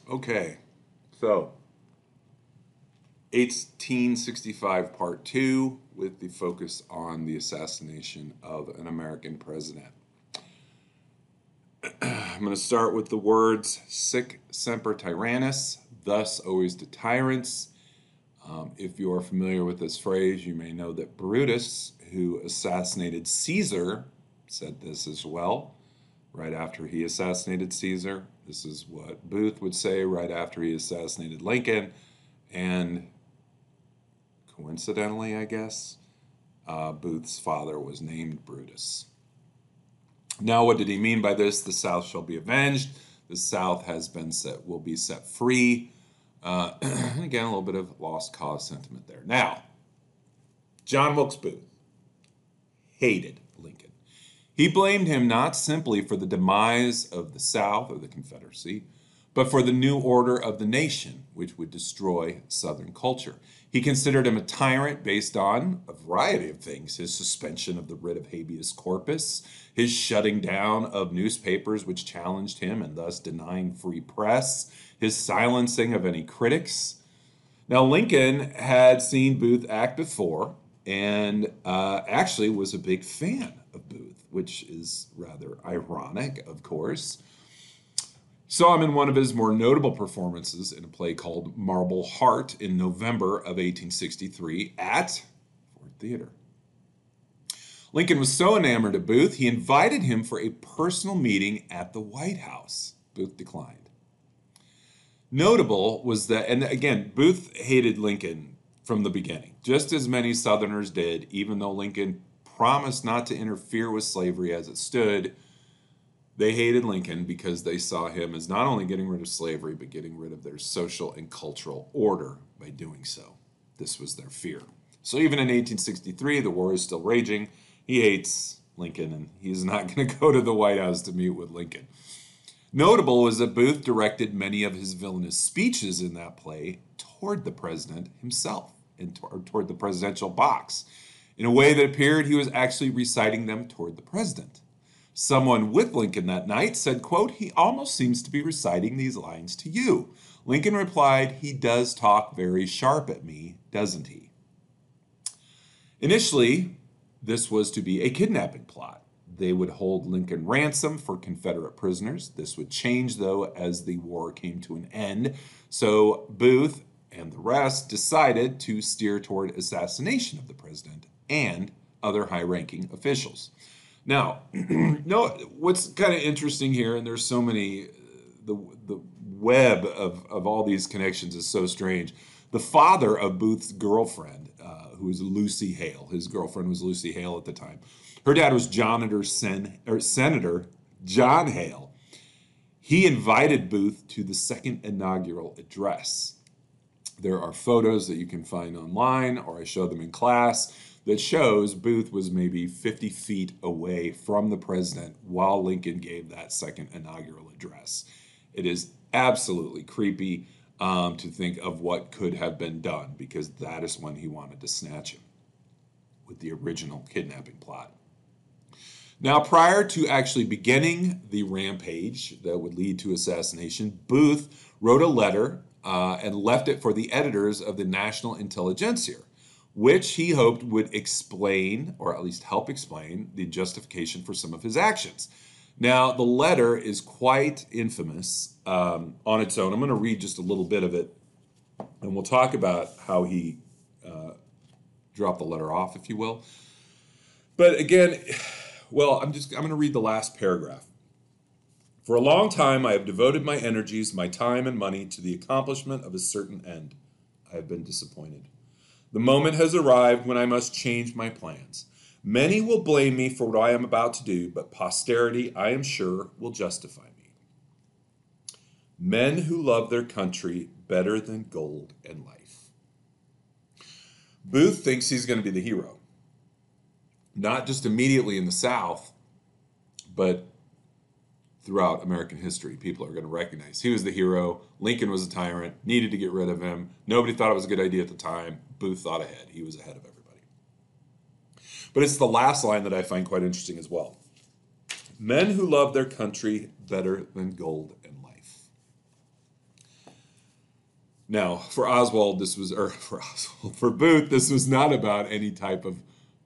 Okay, so 1865 Part 2 with the focus on the assassination of an American president. I'm going to start with the words sic semper tyrannis, thus always to tyrants. If you are familiar with this phrase, you may know that Brutus, who assassinated Caesar, said this as well right after he assassinated Caesar. This is what Booth would say right after he assassinated Lincoln. And coincidentally, I guess, Booth's father was named Brutus. Now, what did he mean by this? The South shall be avenged. The South will be set free. And again, a little bit of lost cause sentiment there. Now, John Wilkes Booth hated Lincoln. He blamed him not simply for the demise of the South or the Confederacy, but for the new order of the nation, which would destroy Southern culture. He considered him a tyrant based on a variety of things: his suspension of the writ of habeas corpus, his shutting down of newspapers which challenged him and thus denying free press, his silencing of any critics. Now, Lincoln had seen Booth act before and actually was a big fan of Booth, which is rather ironic, of course. Saw him in one of his more notable performances in a play called Marble Heart in November of 1863 at Ford Theater. Lincoln was so enamored of Booth, he invited him for a personal meeting at the White House. Booth declined. Notable was that, and again, Booth hated Lincoln from the beginning, just as many Southerners did, even though Lincoln promised not to interfere with slavery as it stood. They hated Lincoln because they saw him as not only getting rid of slavery, but getting rid of their social and cultural order by doing so. This was their fear. So even in 1863, the war is still raging. He hates Lincoln, and he's not going to go to the White House to meet with Lincoln. Notable was that Booth directed many of his villainous speeches in that play toward the president himself, and toward the presidential box, in a way that appeared he was actually reciting them toward the president. Someone with Lincoln that night said, quote, "He almost seems to be reciting these lines to you." Lincoln replied, "He does talk very sharp at me, doesn't he?" Initially, this was to be a kidnapping plot. They would hold Lincoln ransom for Confederate prisoners. This would change, though, as the war came to an end. So Booth and the rest decided to steer toward assassination of the president and other high-ranking officials. Now, what's kind of interesting here, and there's so many, the web of all these connections is so strange. The father of Booth's girlfriend, who was Lucy Hale, his girlfriend was Lucy Hale at the time. Her dad was Senator John Hale. He invited Booth to the second inaugural address. There are photos that you can find online, or I show them in class, that shows Booth was maybe 50 feet away from the president while Lincoln gave that second inaugural address. It is absolutely creepy to think of what could have been done, because that is when he wanted to snatch him with the original kidnapping plot. Now, prior to actually beginning the rampage that would lead to assassination, Booth wrote a letter and left it for the editors of the National Intelligencer, which he hoped would explain, or at least help explain, the justification for some of his actions. Now, the letter is quite infamous on its own. I'm going to read just a little bit of it, and we'll talk about how he dropped the letter off, if you will. But again, well, I'm going to read the last paragraph. "For a long time, I have devoted my energies, my time, and money to the accomplishment of a certain end. I have been disappointed. The moment has arrived when I must change my plans. Many will blame me for what I am about to do, but posterity, I am sure, will justify me. Men who love their country better than gold and life." Booth thinks he's going to be the hero. Not just immediately in the South, but throughout American history. People are going to recognize he was the hero. Lincoln was a tyrant, needed to get rid of him. Nobody thought it was a good idea at the time. Booth thought ahead. He was ahead of everybody. But it's the last line that I find quite interesting as well. "Men who love their country better than gold and life." Now, for Oswald, this was, or for Oswald, for Booth, this was not about any type of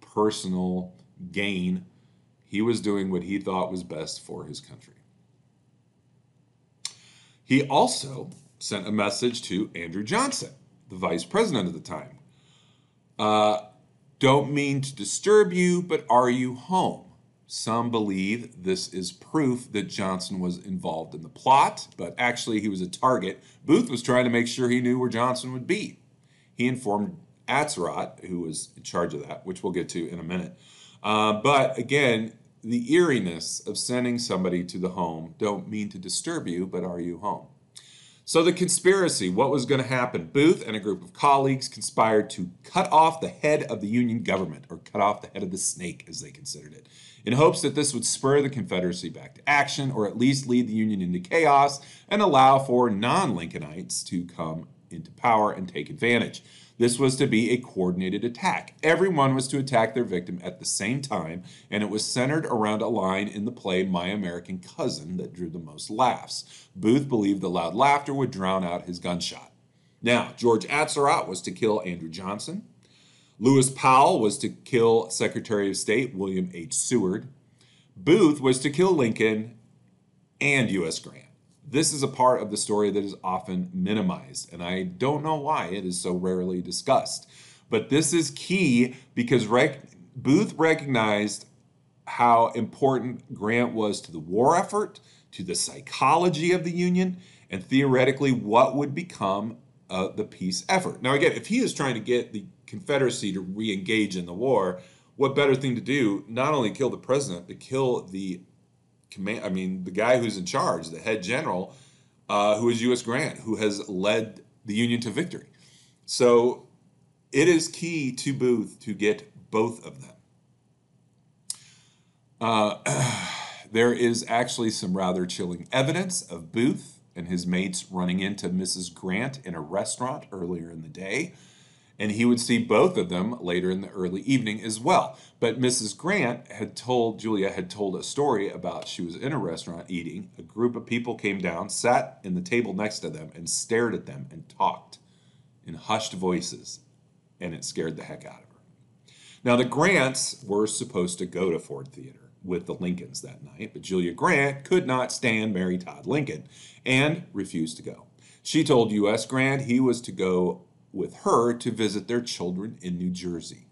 personal gain. He was doing what he thought was best for his country. He also sent a message to Andrew Johnson, the vice president at the time. Don't mean to disturb you, but are you home? Some believe this is proof that Johnson was involved in the plot, but actually he was a target. Booth was trying to make sure he knew where Johnson would be. He informed Atzerodt, who was in charge of that, which we'll get to in a minute. But again, the eeriness of sending somebody to the home, don't mean to disturb you, but are you home? So the conspiracy, what was going to happen? Booth and a group of colleagues conspired to cut off the head of the Union government, or cut off the head of the snake, as they considered it, in hopes that this would spur the Confederacy back to action, or at least lead the Union into chaos and allow for non-Lincolnites to come into power and take advantage. This was to be a coordinated attack. Everyone was to attack their victim at the same time, and it was centered around a line in the play My American Cousin that drew the most laughs. Booth believed the loud laughter would drown out his gunshot. Now, George Atzerodt was to kill Andrew Johnson. Lewis Powell was to kill Secretary of State William H. Seward. Booth was to kill Lincoln and U.S. Grant. This is a part of the story that is often minimized, and I don't know why it is so rarely discussed. But this is key because Booth recognized how important Grant was to the war effort, to the psychology of the Union, and theoretically what would become the peace effort. Now again, if he is trying to get the Confederacy to re-engage in the war, what better thing to do? Not only kill the president, but kill the the guy who's in charge, the head general, who is U.S. Grant, who has led the Union to victory. So it is key to Booth to get both of them. There is actually some rather chilling evidence of Booth and his mates running into Mrs. Grant in a restaurant earlier in the day. And he would see both of them later in the early evening as well. But Mrs. Grant Julia had told a story about she was in a restaurant eating. A group of people came down, sat in the table next to them, and stared at them and talked in hushed voices. And it scared the heck out of her. Now, the Grants were supposed to go to Ford Theater with the Lincolns that night, but Julia Grant could not stand Mary Todd Lincoln and refused to go. She told U.S. Grant he was to go with her to visit their children in New Jersey.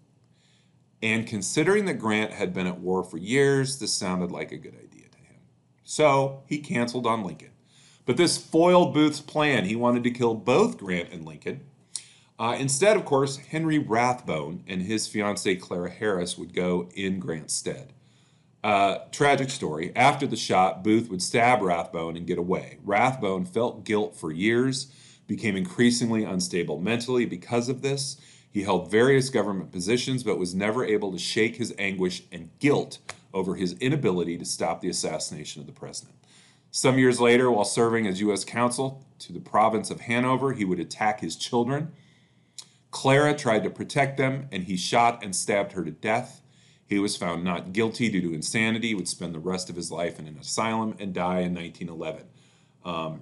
And considering that Grant had been at war for years, this sounded like a good idea to him. So he canceled on Lincoln. But this foiled Booth's plan. He wanted to kill both Grant and Lincoln. Instead, of course, Henry Rathbone and his fiancée Clara Harris would go in Grant's stead. Tragic story. After the shot, Booth would stab Rathbone and get away. Rathbone felt guilt for years, became increasingly unstable mentally because of this. He held various government positions, but was never able to shake his anguish and guilt over his inability to stop the assassination of the president. Some years later, while serving as U.S. consul to the province of Hanover, he would attack his children. Clara tried to protect them, and he shot and stabbed her to death. He was found not guilty due to insanity. He would spend the rest of his life in an asylum and die in 1911.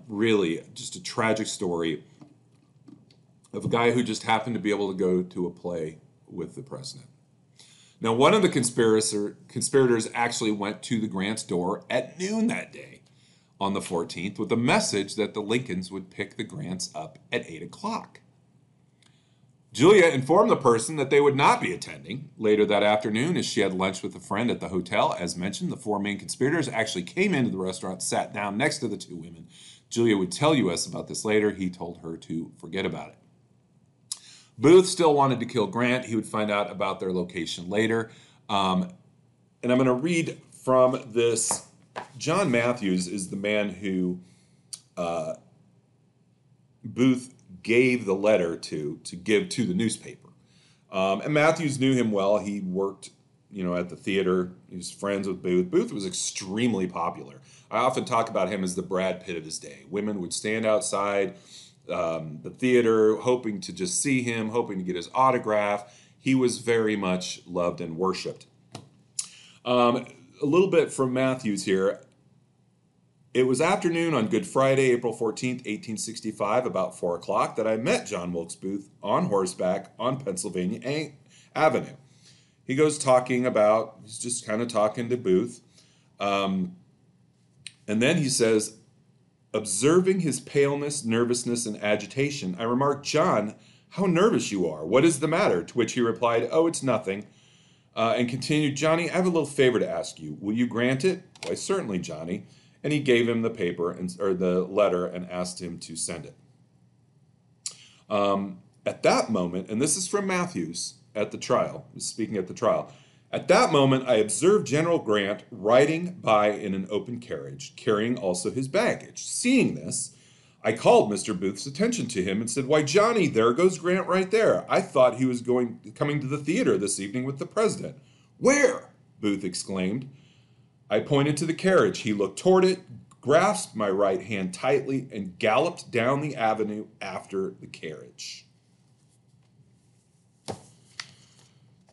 Really, just a tragic story of a guy who just happened to be able to go to a play with the president. Now, one of the conspirators actually went to the Grant's door at noon that day on the 14th with a message that the Lincolns would pick the Grants up at 8 o'clock. Julia informed the person that they would not be attending. Later that afternoon, as she had lunch with a friend at the hotel, as mentioned, the four main conspirators actually came into the restaurant, sat down next to the two women. Julia would tell us about this later. He told her to forget about it. Booth still wanted to kill Grant. He would find out about their location later. And I'm going to read from this. John Matthews is the man who Booth gave the letter to give to the newspaper. And Matthews knew him well. He worked, at the theater. He was friends with Booth. Booth was extremely popular. I often talk about him as the Brad Pitt of his day. Women would stand outside the theater hoping to just see him, hoping to get his autograph. He was very much loved and worshipped. A little bit from Matthews here. It was afternoon on Good Friday, April 14th, 1865, about 4 o'clock, that I met John Wilkes Booth on horseback on Pennsylvania Avenue. He goes he's just kind of talking to Booth. And then he says, observing his paleness, nervousness, and agitation, I remarked, John, how nervous you are. What is the matter? To which he replied, oh, it's nothing. And continued, Johnny, I have a little favor to ask you. Will you grant it? Why, certainly, Johnny. And he gave him the paper or the letter and asked him to send it. At that moment, and this is from Matthews at the trial, speaking at the trial, at that moment I observed General Grant riding by in an open carriage, carrying also his baggage. Seeing this, I called Mr. Booth's attention to him and said, why, Johnny, there goes Grant right there. I thought he was coming to the theater this evening with the president. Where? Booth exclaimed. I pointed to the carriage. He looked toward it, grasped my right hand tightly, and galloped down the avenue after the carriage.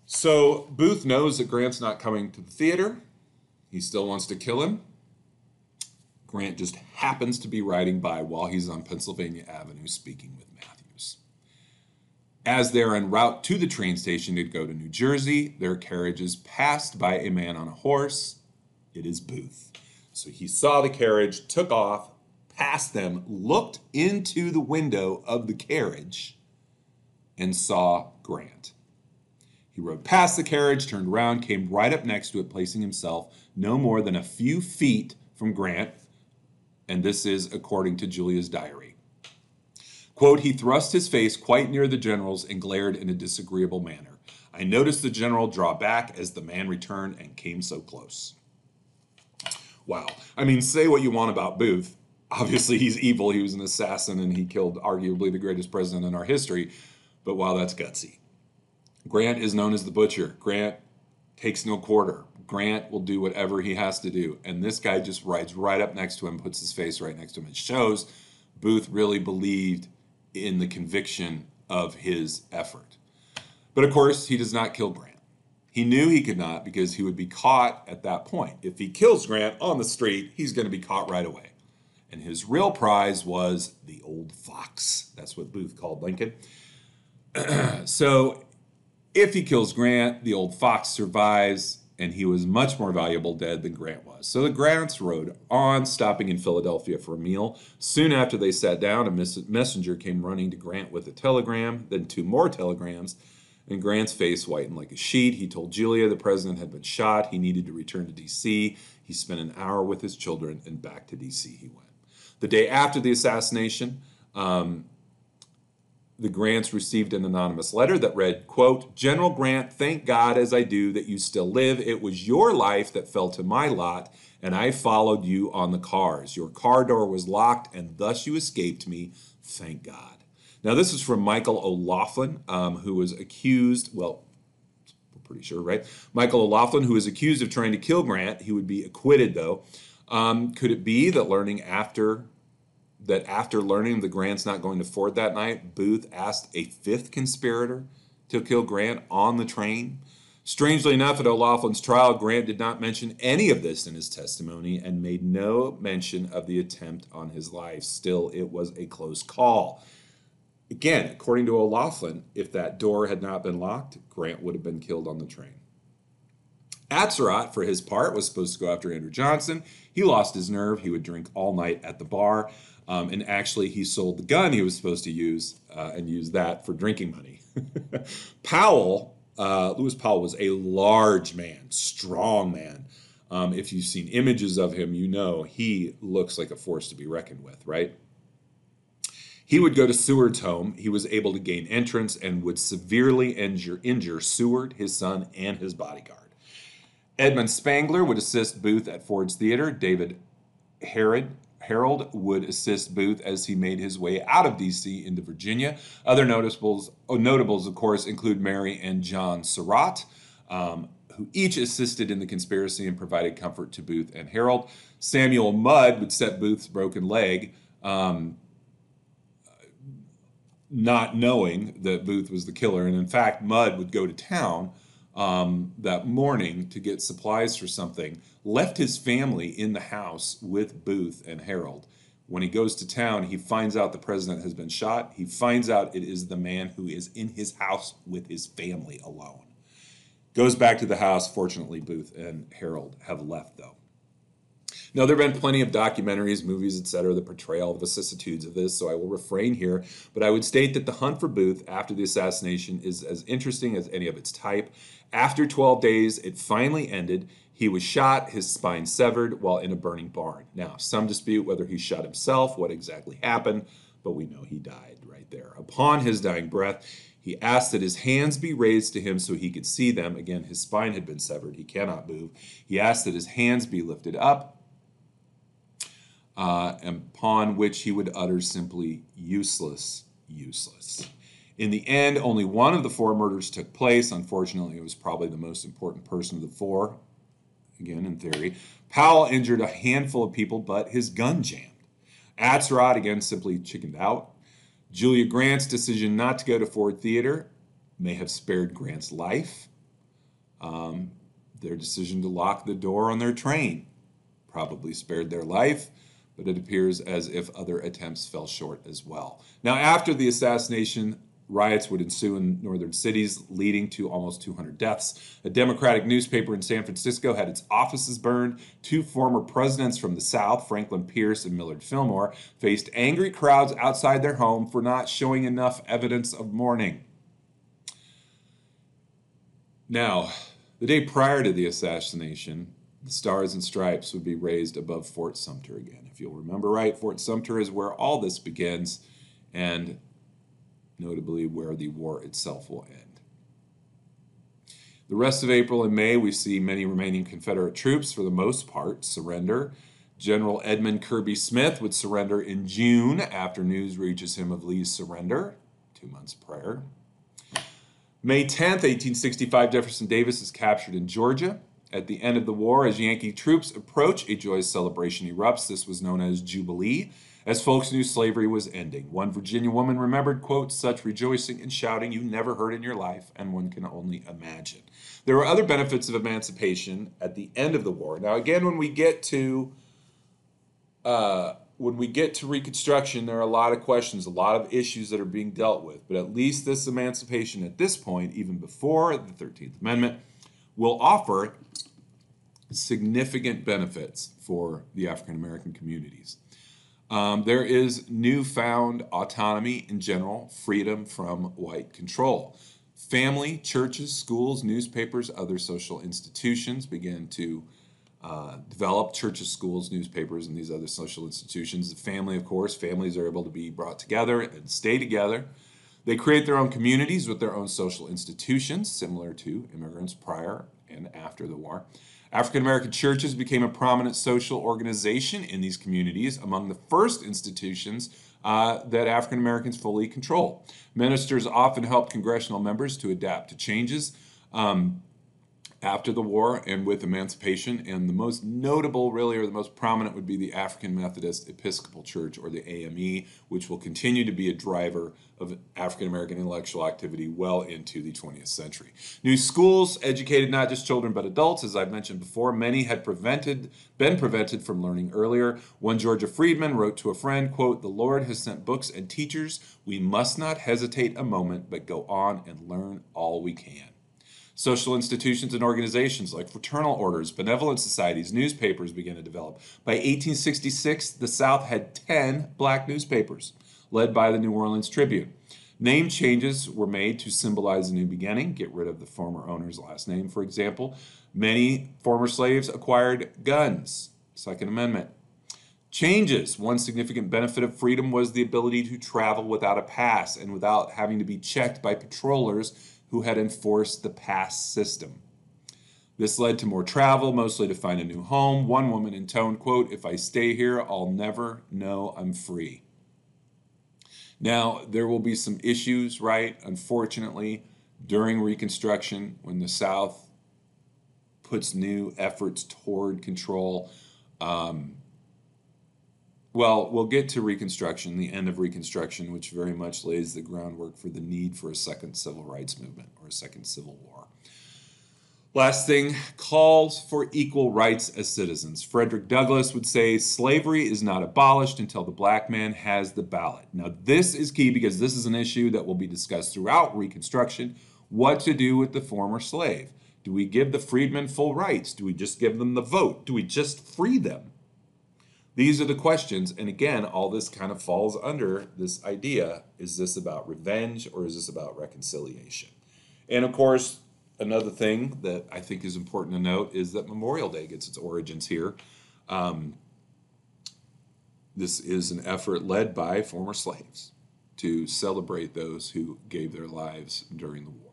So Booth knows that Grant's not coming to the theater. He still wants to kill him. Grant just happens to be riding by while he's on Pennsylvania Avenue speaking with Matthews. As they're en route to the train station to go to New Jersey, their carriage is passed by a man on a horse. It is Booth. So he saw the carriage, took off, passed them, looked into the window of the carriage, and saw Grant. He rode past the carriage, turned around, came right up next to it, placing himself no more than a few feet from Grant, and this is according to Julia's diary. Quote, he thrust his face quite near the general's and glared in a disagreeable manner. I noticed the general draw back as the man returned and came so close. Wow. I mean, say what you want about Booth. Obviously, he's evil. He was an assassin, and he killed arguably the greatest president in our history. But wow, that's gutsy. Grant is known as the Butcher. Grant takes no quarter. Grant will do whatever he has to do. And this guy just rides right up next to him, puts his face right next to him. It shows Booth really believed in the conviction of his effort. But of course, he does not kill Grant. He knew he could not because he would be caught at that point. If he kills Grant on the street, he's going to be caught right away. And his real prize was the old fox. That's what Booth called Lincoln. So if he kills Grant, the old fox survives, and he was much more valuable dead than Grant was. So the Grants rode on, stopping in Philadelphia for a meal. Soon after they sat down, a messenger came running to Grant with a telegram, then 2 more telegrams, and Grant's face whitened like a sheet. He told Julia the president had been shot. He needed to return to D.C. He spent an hour with his children, and back to D.C. he went. The day after the assassination, the Grants received an anonymous letter that read, quote, General Grant, thank God as I do that you still live. It was your life that fell to my lot, and I followed you on the cars. Your car door was locked, and thus you escaped me. Thank God. Now, this is from Michael O'Laughlin, who was accused, well, we're pretty sure, right? Michael O'Laughlin, who was accused of trying to kill Grant. He would be acquitted, though. Could it be that after learning the Grant's not going to Ford that night, Booth asked a 5th conspirator to kill Grant on the train? Strangely enough, at O'Loughlin's trial, Grant did not mention any of this in his testimony and made no mention of the attempt on his life. Still, it was a close call. Again, according to O'Loughlin, if that door had not been locked, Grant would have been killed on the train. Atzerodt, for his part, was supposed to go after Andrew Johnson. He lost his nerve. He would drink all night at the bar. And actually, he sold the gun he was supposed to use and used that for drinking money. Lewis Powell was a large man, strong man. If you've seen images of him, you know he looks like a force to be reckoned with, right? He would go to Seward's home. He was able to gain entrance and would severely injure Seward, his son, and his bodyguard. Edmund Spangler would assist Booth at Ford's Theater. David Harold would assist Booth as he made his way out of D.C. into Virginia. Other notables, of course, include Mary and John Surratt, who each assisted in the conspiracy and provided comfort to Booth and Harold. Samuel Mudd would set Booth's broken leg, not knowing that Booth was the killer. And in fact, Mudd would go to town that morning to get supplies for something, left his family in the house with Booth and Harold. When he goes to town, he finds out the president has been shot. He finds out it is the man who is in his house with his family alone. Goes back to the house. Fortunately, Booth and Harold have left, though. Now, there have been plenty of documentaries, movies, etc., that portray all the vicissitudes of this, so I will refrain here. But I would state that the hunt for Booth after the assassination is as interesting as any of its type. After 12 days, it finally ended. He was shot, his spine severed, while in a burning barn. Now, some dispute whether he shot himself, what exactly happened, but we know he died right there. Upon his dying breath, he asked that his hands be raised to him so he could see them. Again, his spine had been severed. He cannot move. He asked that his hands be lifted up, upon which he would utter simply, "Useless, useless." In the end, only one of the four murders took place. Unfortunately, it was probably the most important person of the four. Again, in theory. Powell injured a handful of people, but his gun jammed. Atzerodt, again, simply chickened out. Julia Grant's decision not to go to Ford Theater may have spared Grant's life. Their decision to lock the door on their train probably spared their life, but it appears as if other attempts fell short as well. Now, after the assassination, riots would ensue in northern cities, leading to almost 200 deaths. A Democratic newspaper in San Francisco had its offices burned. Two former presidents from the South, Franklin Pierce and Millard Fillmore, faced angry crowds outside their home for not showing enough evidence of mourning. Now, the day prior to the assassination, the Stars and Stripes would be raised above Fort Sumter again. If you'll remember right, Fort Sumter is where all this begins, and notably where the war itself will end. The rest of April and May, we see many remaining Confederate troops, for the most part, surrender. General Edmund Kirby Smith would surrender in June after news reaches him of Lee's surrender 2 months prior. May 10th, 1865, Jefferson Davis is captured in Georgia. At the end of the war, as Yankee troops approach, a joyous celebration erupts. This was known as Jubilee, as folks knew slavery was ending. One Virginia woman remembered, quote, "such rejoicing and shouting you never heard in your life, and one can only imagine." There were other benefits of emancipation at the end of the war. Now, again, when we get to Reconstruction, there are a lot of questions, a lot of issues that are being dealt with. But at least this emancipation at this point, even before the 13th Amendment, will offer significant benefits for the African American communities. There is newfound autonomy in general, freedom from white control. Family, churches, schools, newspapers, other social institutions begin to develop. Churches, schools, newspapers, and these other social institutions. The family, of course, families are able to be brought together and stay together. They create their own communities with their own social institutions, similar to immigrants prior and after the war. African American churches became a prominent social organization in these communities, among the first institutions that African Americans fully control. Ministers often helped congressional members to adapt to changes after the war and with emancipation, and the most notable, really, or the most prominent, would be the African Methodist Episcopal Church, or the AME, which will continue to be a driver of African American intellectual activity well into the 20th century. New schools educated not just children but adults, as I've mentioned before. Many had been prevented from learning earlier. One Georgia freedman wrote to a friend, quote, "The Lord has sent books and teachers. We must not hesitate a moment, but go on and learn all we can." Social institutions and organizations like fraternal orders, benevolent societies, newspapers began to develop. By 1866, the South had 10 black newspapers, led by the New Orleans Tribune. Name changes were made to symbolize a new beginning, get rid of the former owner's last name, for example. Many former slaves acquired guns, Second Amendment. Changes. One significant benefit of freedom was the ability to travel without a pass and without having to be checked by patrollers who had enforced the pass system. This led to more travel, mostly to find a new home. One woman intoned, quote, "If I stay here, I'll never know I'm free." Now, there will be some issues, right? Unfortunately, during Reconstruction, when the South puts new efforts toward control. Well, we'll get to Reconstruction, the end of Reconstruction, which very much lays the groundwork for the need for a second civil rights movement or a second civil war. Last thing, calls for equal rights as citizens. Frederick Douglass would say slavery is not abolished until the black man has the ballot. Now, this is key because this is an issue that will be discussed throughout Reconstruction. What to do with the former slave? Do we give the freedmen full rights? Do we just give them the vote? Do we just free them? These are the questions. And again, all this kind of falls under this idea, is this about revenge or is this about reconciliation? And of course, another thing that I think is important to note is that Memorial Day gets its origins here. This is an effort led by former slaves to celebrate those who gave their lives during the war.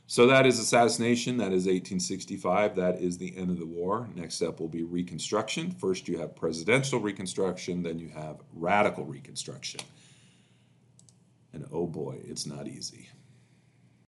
So that is assassination. That is 1865. That is the end of the war. Next up will be Reconstruction. First, you have presidential Reconstruction, then you have radical Reconstruction. And oh boy, it's not easy.